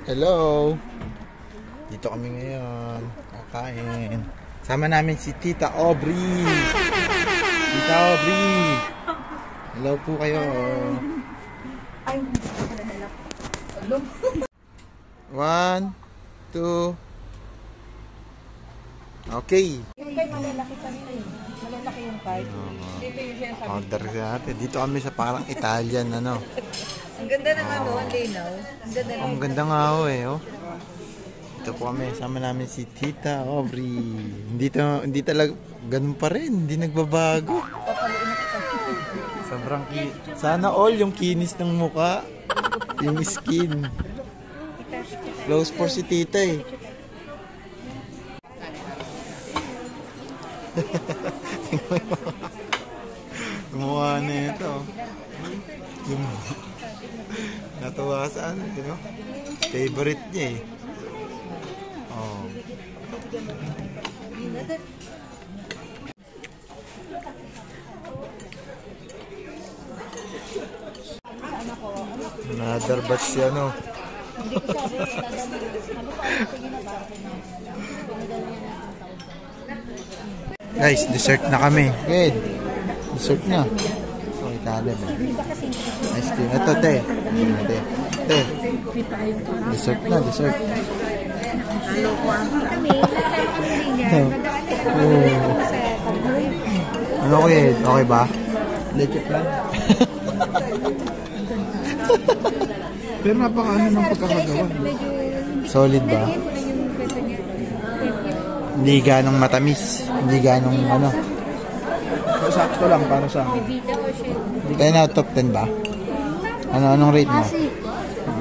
Hello. Dito kami ngayon. Kakain. Sama namin si Tita Aubrey. Tita Aubrey. Hello po kayo. Ay, 1, 2. Okay. Malalaki pa rin. Malalaki yung card. Dito yung sinasabi. Order natin. Dito kami sa parang Italian ano. Ang ganda ng ano, ang linaw. Ang ganda ng... Ang ganda nga ho eh. Oh. Ito po kami. Sama namin si Tita Aubrey. Hindi talaga ganun pa rin. Hindi nagbabago. Sobrang sana all yung kinis ng muka. Yung skin. Close for si Tita eh. Gumawa na ito. Natuwa sa ano, you know? Favorite niya eh. Oh. Another batch si ano. Guys, dessert na kami. Good. Dessert na. So, itali ba? Ice cream. Ito, te. Te. Dessert na, dessert. Ano ko yun? Okay ba? Leche plan. Pero napakaano ng pagkakagawa. Solid ba? Hindi ganong matamis. Hindi ganong ano. Sakto lang para sa akin. 10 out of 10 ba? Anong rate mo?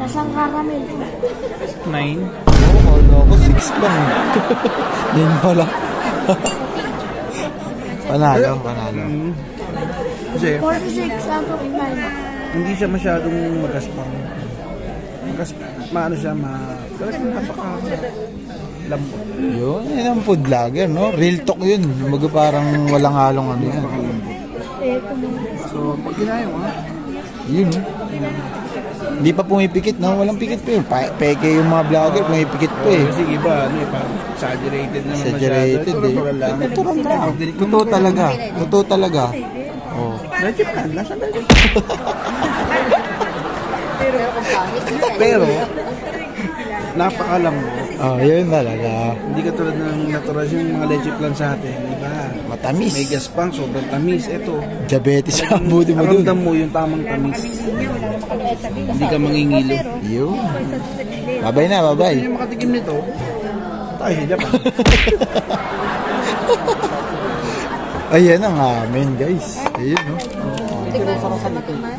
Lasang caramel. 9. Oo, ako 6 lang eh. Yan pala. Panalo. Kasi 46 out of 9. hindi siya masyadong magaspang. Maano siya, talagang napaka-lambot. Yun, yan ang food vlogger, no? Real talk yun. Kumbaga parang walang halong ano yan. So, pag ginaya mo, Yun, no? Hindi pa pumipikit, no? Walang pikit pa yun. Peke yung mga vlogger, pumipikit pa eh. kasi iba, parang exaggerated naman Exaggerated eh. Natural lang. Totoo talaga. Totoo talaga. Oh. Leche plan, nasa leche. Pero, napakalambot. Oh, yun talaga. Hindi katulad ng natural yung mga leche plan sa atin. Diba? Matamis. May gaspang, sobrang tamis. Ito, Diabetes sa buti mo dun. aramdam mo yung tamang tamis. Hindi ka mangingilo. Yun. Babay na, babay. Yung makatikim nito, tayo sa Japan. Ayan ang amin, guys. Ayun, no? Tignan mo sa matama.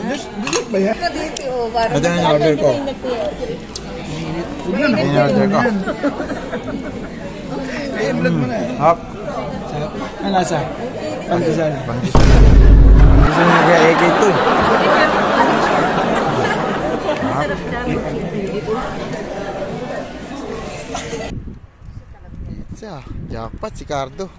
Dito ba yan? Ito na yung order ko. Ito yung order ko. Eh, vlog mo na eh. Hop. Ano nasa? Pandesal. Gusto nyo nag-e-AK ito. Pizza. Jackpot si Cardo.